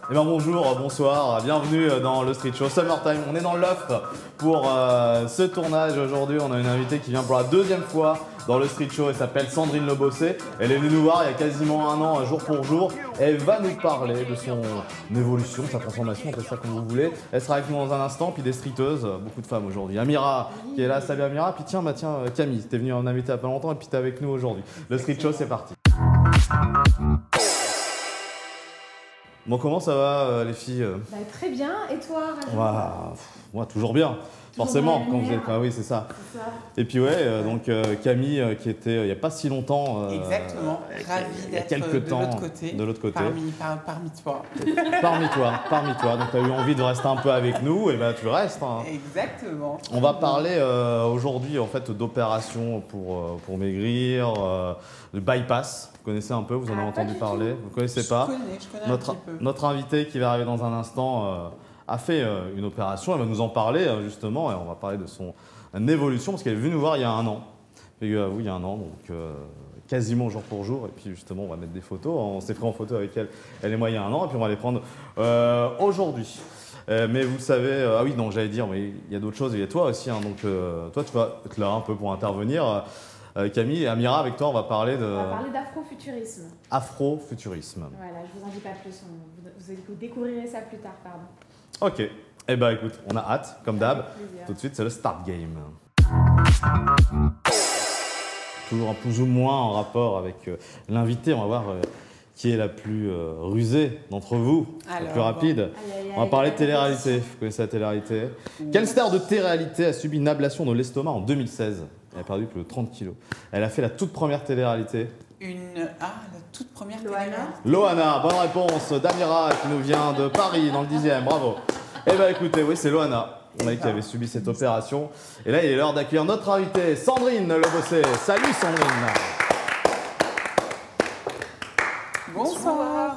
Eh bien bonjour, bonsoir, bienvenue dans le Street Show Summertime. On est dans le loft pour ce tournage. Aujourd'hui, on a une invitée qui vient pour la deuxième fois dans le Street Show. Elle s'appelle Sandrine Lebossé. Elle est venue nous voir il y a quasiment un an, jour pour jour. Elle va nous parler de son évolution, sa transformation, appelez ça comme vous voulez. Elle sera avec nous dans un instant. Puis des streeteuses, beaucoup de femmes aujourd'hui. Amira qui est là, salut Amira. Puis tiens, Camille, t'es venue en invité il n'y a pas longtemps et puis t'es avec nous aujourd'hui. Le Street Show, c'est parti. Bon, comment ça va les filles? Bah, très bien, et toi? Moi, toujours bien. Forcément, quand vous êtes. Ah oui, c'est ça. Et puis donc Camille qui était il n'y a pas si longtemps. Exactement, ravie d'être de l'autre côté. Parmi toi. Parmi toi. Donc tu as eu envie de rester un peu avec nous, et ben tu restes. Hein. Exactement. On va parler aujourd'hui en fait d'opérations pour maigrir, de bypass. Vous connaissez un peu, vous en avez entendu parler. Vous ne connaissez pas? Je connais un petit peu. Notre invité qui va arriver dans un instant a fait une opération. Elle va nous en parler justement, et on va parler de son évolution parce qu'elle est venue nous voir il y a un an. Oui, il y a un an, donc quasiment jour pour jour. Et puis justement, on va mettre des photos. On s'est pris en photo avec elle et moi il y a un an, et puis on va les prendre aujourd'hui. Mais vous savez, ah oui, non, j'allais dire, mais il y a d'autres choses, il y a toi aussi. Hein, donc toi, tu vas être là un peu pour intervenir. Camille et Amira, avec toi, on va parler d'afrofuturisme. Afrofuturisme. Voilà, je vous en dis pas plus. Vous découvrirez ça plus tard, pardon. Ok. Eh ben écoute, on a hâte, comme d'hab. Tout de suite, c'est le start game. Toujours un plus ou moins en rapport avec l'invité. On va voir qui est la plus rusée d'entre vous, la plus rapide. On va parler de télé-réalité. Vous connaissez la télé-réalité? Quelle star de télé-réalité a subi une ablation de l'estomac en 2016? Elle a perdu plus de 30 kilos. Elle a fait la toute première télé-réalité. La toute première télé-réalité. Loana, bonne réponse d'Amira qui nous vient de Paris, dans le 10e, bravo. Eh bien écoutez, oui, c'est Loana qui avait subi cette opération. Et là, il est l'heure d'accueillir notre invitée, Sandrine Lebossé. Salut Sandrine. Bonsoir.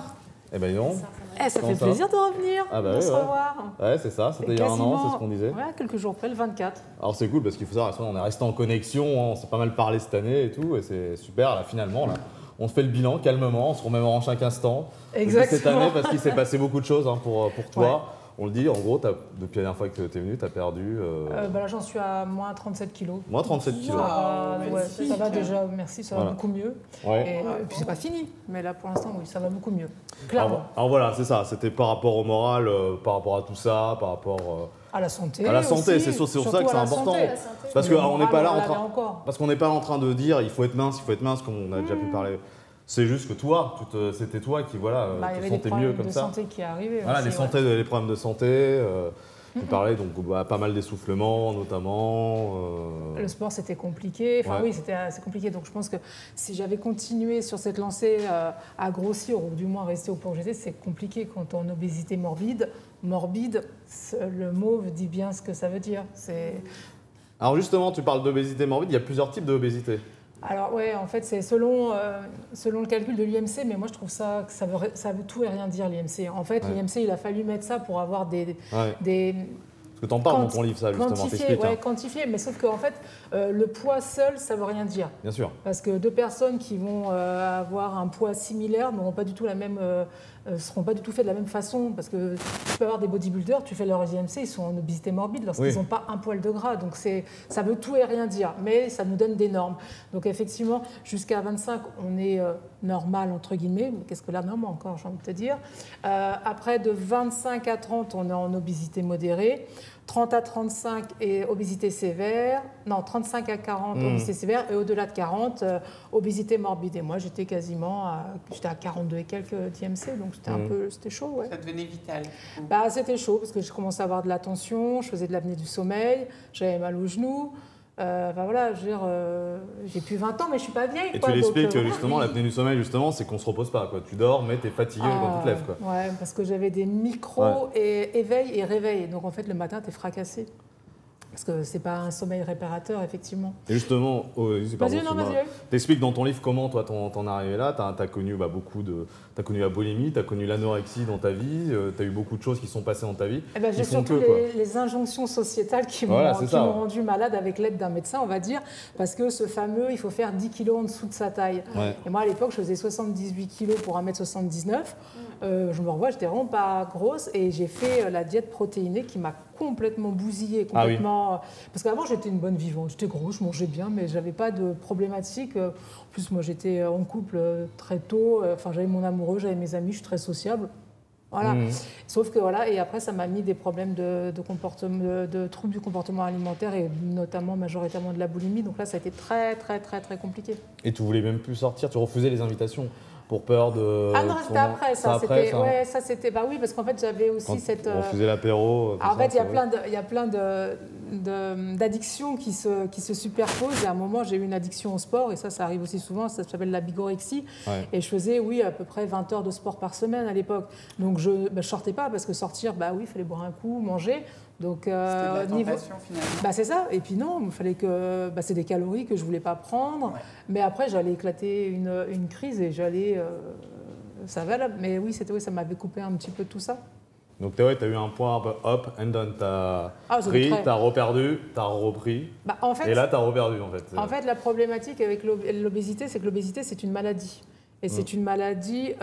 Eh bien non. Ça fait plaisir de revenir, de se revoir. Ouais, c'est ça, c'était il y a un an, c'est ce qu'on disait. Ouais, quelques jours après, le 24. Alors c'est cool parce qu'il faut savoir, on est resté en connexion, hein, on s'est pas mal parlé cette année et tout, et c'est super, là finalement, là, on fait le bilan calmement, on se remémore en chaque instant. Exactement. Cette année, parce qu'il s'est passé beaucoup de choses hein, pour toi. Ouais. On le dit, en gros, depuis la dernière fois que tu es venu, tu as perdu… Là, j'en suis à moins 37 kilos. Moins 37 kilos. Ça va déjà, merci, ça va beaucoup mieux. Ouais. Et puis c'est pas fini, mais là pour l'instant, oui, ça va beaucoup mieux. Clairement. Alors voilà, c'est ça, c'était par rapport au moral, par rapport à tout ça, par rapport… à la santé. À la santé, c'est sur ça que c'est important. Parce qu'on n'est pas là en train de dire il faut être mince, comme on a déjà pu parler. C'est juste que toi, c'était toi qui te sentais mieux comme ça. Il y avait des problèmes de santé qui arrivaient. Voilà, les problèmes de santé. Tu parlais donc pas mal d'essoufflement notamment. Le sport c'était compliqué. Enfin oui, c'était assez compliqué. Donc je pense que si j'avais continué sur cette lancée à grossir ou du moins rester au poids où j'étais, c'est compliqué quand on a obésité morbide. Morbide, le mot dit bien ce que ça veut dire. Alors justement, tu parles d'obésité morbide. Il y a plusieurs types d'obésité. Alors ouais, en fait, c'est selon le calcul de l'IMC, mais moi je trouve ça que ça veut tout et rien dire l'IMC. En fait, l'IMC, il a fallu mettre ça pour avoir des Parce que tu en parles dans ton livre, ça, justement, t'expliques. Oui, quantifié, mais sauf qu'en fait, le poids seul, ça ne veut rien dire. Bien sûr. Parce que deux personnes qui vont avoir un poids similaire n'auront pas du tout seront pas du tout faits de la même façon. Parce que tu peux avoir des bodybuilders, tu fais leur IMC, ils sont en obésité morbide lorsqu'ils n'ont pas un poil de gras. Donc ça veut tout et rien dire, mais ça nous donne des normes. Donc effectivement, jusqu'à 25, on est normal, entre guillemets. Mais qu'est-ce que la norme encore, j'ai envie de te dire. Après, de 25 à 30, on est en obésité modérée. 30 à 35 et obésité sévère, non 35 à 40 obésité sévère et au-delà de 40 obésité morbide. Et moi j'étais j'étais à 42 et quelques d'IMC, donc c'était chaud. Ouais. Ça devenait vital. C'était chaud parce que je commençais à avoir de la tension, je faisais de l'apnée du sommeil, j'avais mal aux genoux. Voilà, je veux dire, j'ai plus 20 ans, mais je suis pas vieille. Et tu l'expliques que justement, l'apnée du sommeil, justement, c'est qu'on se repose pas. Quoi. Tu dors, mais tu es fatigué quand tu te lèves. Quoi. Ouais, parce que j'avais des micros et éveil et réveil. Donc en fait, le matin, tu es fracassé. Parce que c'est pas un sommeil réparateur, effectivement. Et justement, vas-y. T'expliques dans ton livre comment toi t'en es arrivé là. T'as connu t'as connu la boulimie, t'as connu l'anorexie dans ta vie, t'as eu beaucoup de choses qui sont passées dans ta vie. J'ai surtout les injonctions sociétales qui m'ont rendu malade avec l'aide d'un médecin, on va dire, parce que ce fameux, il faut faire 10 kilos en dessous de sa taille. Ouais. Et moi, à l'époque, je faisais 78 kilos pour 1m79. je me revois, j'étais vraiment pas grosse et j'ai fait la diète protéinée qui m'a complètement bousillée, complètement. Parce qu'avant j'étais une bonne vivante, j'étais grosse, je mangeais bien, mais j'avais pas de problématique. En plus, moi j'étais en couple très tôt. Enfin, j'avais mon amoureux, j'avais mes amis, je suis très sociable. Voilà. Sauf que voilà, et après ça m'a mis des problèmes de troubles du comportement alimentaire et notamment majoritairement de la boulimie. Donc là, ça a été très compliqué. Et tu voulais même plus sortir, tu refusais les invitations pour peur de. Ah non, c'était après ça. Ouais, ça c'était. Bah oui, parce qu'en fait j'avais aussi quand cette. On faisait l'apéro. En fait, il y a plein d'addictions qui se superposent. Et à un moment, j'ai eu une addiction au sport, et ça arrive aussi souvent, ça s'appelle la bigorexie. Ouais. Et je faisais, oui, à peu près 20 heures de sport par semaine à l'époque. Donc je ne sortais pas, parce que sortir, bah oui, il fallait boire un coup, manger. Donc, c'était de la tentation, finalement. Bah, c'est ça. Et puis non, il fallait que. Bah, c'est des calories que je ne voulais pas prendre. Ouais. Mais après, j'allais éclater une crise et j'allais. Ça va là. Mais oui, ça m'avait coupé un petit peu de tout ça. Donc tu as eu un point un peu up and down, tu as pris, tu as reperdu, tu as repris, bah, en fait, et là tu as reperdu en fait. En fait, la problématique avec l'obésité, c'est que l'obésité, c'est une maladie. Et c'est une maladie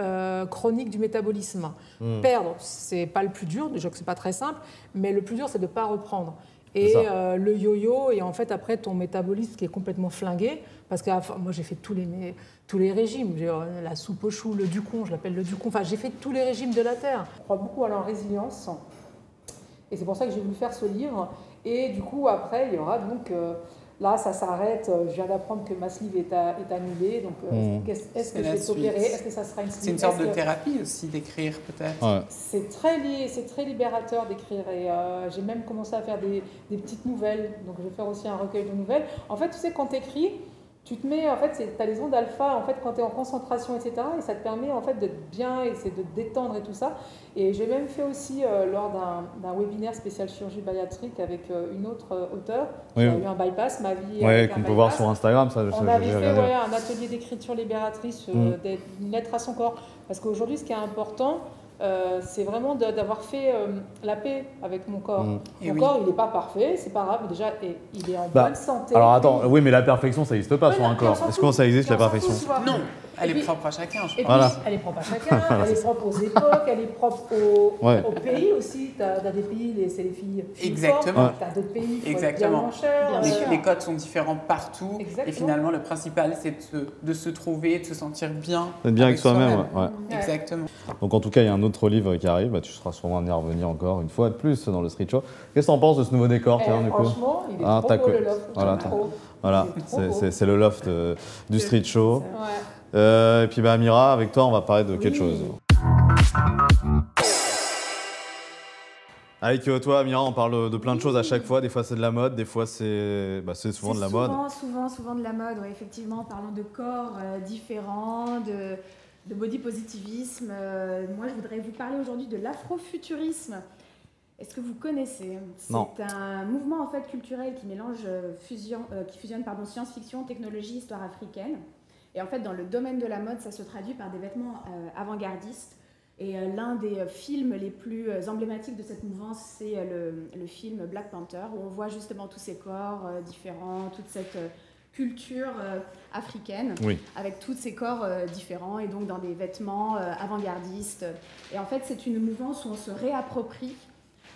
chronique du métabolisme. Perdre, c'est pas le plus dur, déjà que c'est pas très simple, mais le plus dur, c'est de ne pas reprendre. Et le yo-yo, et en fait, après, ton métabolisme qui est complètement flingué, parce que moi, j'ai fait tous les régimes. La soupe aux choux, le ducon, je l'appelle le ducon. Enfin, j'ai fait tous les régimes de la Terre. Je crois beaucoup à la résilience. Et c'est pour ça que j'ai voulu faire ce livre. Et du coup, après, il y aura donc... là, ça s'arrête. Je viens d'apprendre que ma sleeve est annulée. Donc, est-ce que je vais s'opérer? Est-ce que ça sera une sleeve? C'est une sorte de thérapie aussi d'écrire, peut-être. Ouais. C'est très libérateur d'écrire. Et j'ai même commencé à faire des petites nouvelles. Donc, je vais faire aussi un recueil de nouvelles. En fait, tu sais, quand tu écris, tu te mets, en fait, tu as les ondes alpha, en fait, quand tu es en concentration, etc. Et ça te permet, en fait, d'être bien et de te détendre et tout ça. Et j'ai même fait aussi, lors d'un webinaire spécial chirurgie bariatrique avec une autre auteure, qui a eu un bypass, ma vie. Oui, qu'on peut voir sur Instagram, ça. On avait fait un atelier d'écriture libératrice, une lettre à son corps. Parce qu'aujourd'hui, ce qui est important, c'est vraiment d'avoir fait la paix avec mon corps. Mon corps, il n'est pas parfait, c'est pas grave, déjà, il est en bonne santé. Alors attends, oui, mais la perfection, ça n'existe pas sur un corps. Est-ce que ça existe, la perfection? Non, elle est propre à chacun, je pense. Voilà. Elle est propre à chacun, elle est propre aux époques, elle est propre au pays aussi. Tu as des pays, c'est les filles. Exactement. Tu as d'autres pays qui Exactement. sont bien cher. Les codes sont différents partout. Exactement. Et finalement, le principal, c'est de se trouver, de se sentir bien. D'être bien avec soi-même. Ouais. Exactement. Donc en tout cas, il y a un autre livre qui arrive. Bah, tu seras sûrement amené à revenir encore une fois de plus dans le Street Show. Qu'est-ce que tu en penses de ce nouveau décor, du coup? Franchement, il est trop beau, le loft. Voilà, c'est le loft du Street Show. Et puis Amira, avec toi, on va parler de quelque chose. Avec toi, Amira, on parle de plein de choses à chaque fois. Des fois, c'est de la mode, des fois, c'est souvent de la mode. Souvent de la mode, ouais, effectivement, en parlant de corps différents, de body positivisme. Moi, je voudrais vous parler aujourd'hui de l'afrofuturisme. Est-ce que vous connaissez? C'est un mouvement en fait culturel qui mélange, qui fusionne science-fiction, technologie, histoire africaine. Et en fait, dans le domaine de la mode, ça se traduit par des vêtements avant-gardistes. Et l'un des films les plus emblématiques de cette mouvance, c'est le film Black Panther, où on voit justement tous ces corps différents, toute cette culture africaine, avec tous ces corps différents, et donc dans des vêtements avant-gardistes. Et en fait, c'est une mouvance où on se réapproprie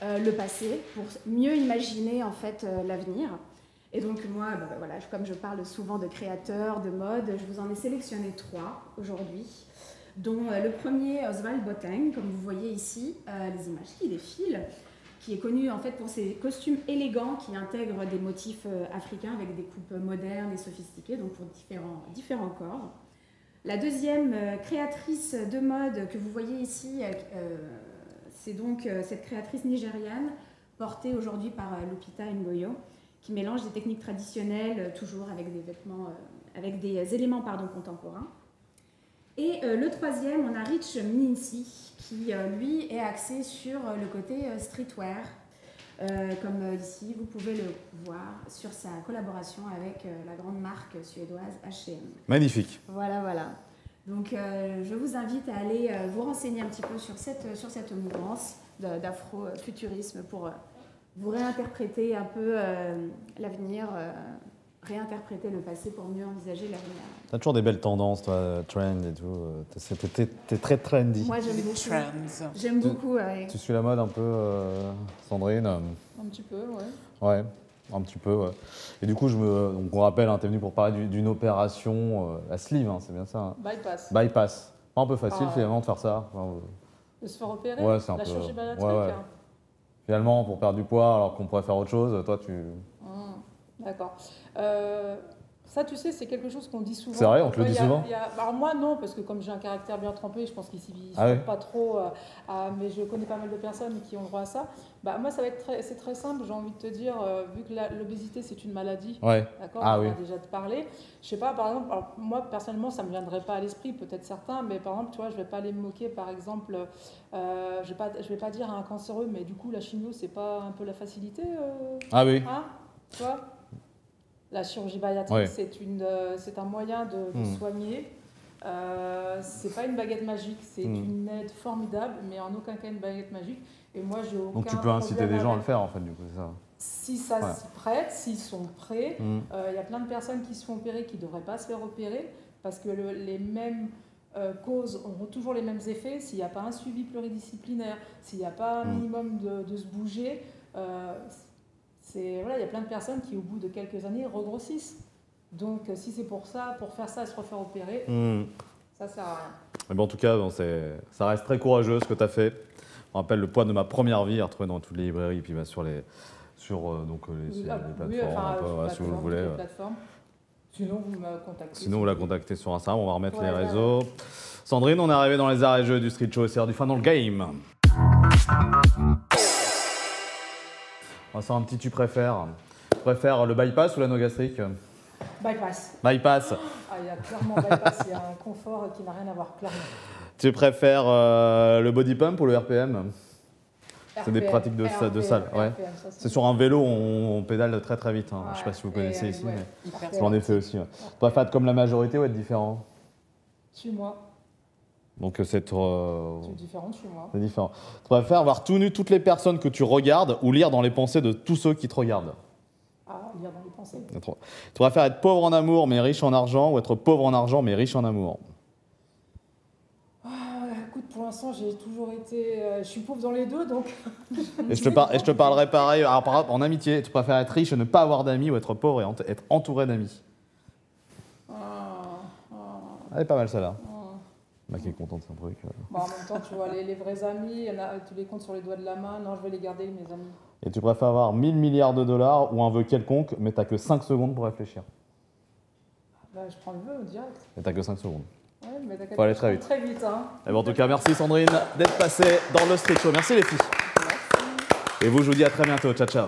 le passé pour mieux imaginer en fait l'avenir. Et donc moi, voilà, comme je parle souvent de créateurs, de mode, je vous en ai sélectionné 3 aujourd'hui, dont le premier, Oswald Boateng, comme vous voyez ici, les images qui défilent, qui est connu en fait pour ses costumes élégants qui intègrent des motifs africains avec des coupes modernes et sophistiquées, donc pour différents corps. La deuxième créatrice de mode que vous voyez ici, c'est donc cette créatrice nigériane, portée aujourd'hui par Lupita Ngoyo, qui mélange des techniques traditionnelles, toujours avec des vêtements, avec des éléments contemporains. Et le troisième, on a Rich Mninsi, qui lui est axé sur le côté streetwear. Comme ici, vous pouvez le voir sur sa collaboration avec la grande marque suédoise H&M. Magnifique. Voilà. Donc je vous invite à aller vous renseigner un petit peu sur cette mouvance d'afrofuturisme pour vous réinterpréter un peu l'avenir réinterpréter le passé pour mieux envisager l'avenir. T'as toujours des belles tendances, toi, trend et tout. T'es très trendy. Moi, j'aime Les beaucoup. trends. J'aime beaucoup, ouais. Tu suis la mode un peu, Sandrine? Un petit peu, ouais. Ouais, un petit peu, ouais. Et du coup, donc on rappelle, hein, t'es venu pour parler d'une opération, la sleeve, hein, c'est bien ça. Hein. Bypass. Bypass. Pas un peu facile Ah. finalement de faire ça. Enfin, De se faire opérer. Ouais, c'est un la peu- chirurgie bariatrique. ouais, ouais. Finalement, pour perdre du poids, alors qu'on pourrait faire autre chose, toi, tu. D'accord. Ça, tu sais, c'est quelque chose qu'on dit souvent. C'est vrai, on te le dit Il y a- souvent il y a- Alors moi, non, parce que comme j'ai un caractère bien trempé, je pense qu'ils ne Ah ouais. pas trop. Mais je connais pas mal de personnes qui ont droit à ça. Bah, moi, ça va être c'est très simple. J'ai envie de te dire, vu que l'obésité, c'est une maladie. Ouais. D'accord, Ah on oui. a déjà te parler. Je sais pas, par exemple, alors, moi personnellement, ça me viendrait pas à l'esprit, peut-être certains, mais par exemple, tu vois, je vais pas aller me moquer, par exemple, je vais pas dire à un cancéreux, mais du coup, la chimio, c'est pas un peu la facilité, Ah oui. hein, tu vois? La chirurgie bariatrique, Ouais. c'est un moyen de soigner. C'est pas une baguette magique, c'est une aide formidable, mais en aucun cas une baguette magique. Et moi, j'ai aucun Donc tu peux inciter problème des gens à le avec- faire en fait, du coup, c'est ça. Si ça Ouais. s'y prête, s'ils sont prêts, Mm. il y a plein de personnes qui se font opérer qui ne devraient pas se faire opérer parce que les mêmes causes auront toujours les mêmes effets s'il n'y a pas un suivi pluridisciplinaire, s'il n'y a pas un minimum de se bouger. Voilà, il y a plein de personnes qui, au bout de quelques années, regrossissent. Donc, si c'est pour ça, pour faire ça et se refaire opérer, ça sert à rien. Mais bon, en tout cas, bon, ça reste très courageux ce que tu as fait. Je me rappelle le poids de ma première vie, à retrouver dans toutes les librairies, puis bah, sur les plateformes, un peu, voilà, si vous le voulez. Ouais. Sinon, vous me contactez. Sinon, vous la contactez sur Instagram, on va remettre les Voilà. réseaux. Sandrine, on est arrivé dans les arrêts jeux du Street Show, c'est l'heure du fin dans le game. On va faire un petit tu préfères. Tu préfères le bypass ou l'anneau gastrique? Bypass. Bypass. Ah, il y a clairement bypass, il y a un confort qui n'a rien à voir, clairement. Tu préfères le body pump ou le RPM? C'est des RPM, pratiques de salle, ouais. RPM, ça, C'est sur un vélo, on pédale très très vite. Hein. Je ne sais pas si vous connaissez ici, ouais. mais Hyper j'en ai fait aussi. Ouais. Tu préfères être comme la majorité ou être différent? Suis-moi. Donc c'est C'est différent de chez moi. c'est différent. Tu préfères avoir tout nu toutes les personnes que tu regardes ou lire dans les pensées de tous ceux qui te regardent? Ah, lire dans les pensées. Tu préfères être pauvre en amour mais riche en argent ou être pauvre en argent mais riche en amour? Écoute, pour l'instant, j'ai toujours été. Je suis pauvre dans les deux, donc. Et je te parlerai pareil alors, par exemple, en amitié. Tu préfères être riche et ne pas avoir d'amis ou être pauvre et être entouré d'amis? Elle est pas mal celle-là. Bah, qui est content de son truc. Bon, en même temps, tu vois, les vrais amis, tu les comptes sur les doigts de la main. Non, je vais les garder, mes amis. Et tu préfères avoir 1000 milliards de dollars ou un vœu quelconque, mais t'as que 5 secondes pour réfléchir. Bah, je prends le vœu direct. Et t'as que 5 secondes. Ouais, mais t'as qu'à Faut aller très vite. Très vite, hein. Et bon, en tout cas, merci Sandrine d'être passée dans le Street Show. Merci les filles. Et vous, je vous dis à très bientôt. Ciao, ciao.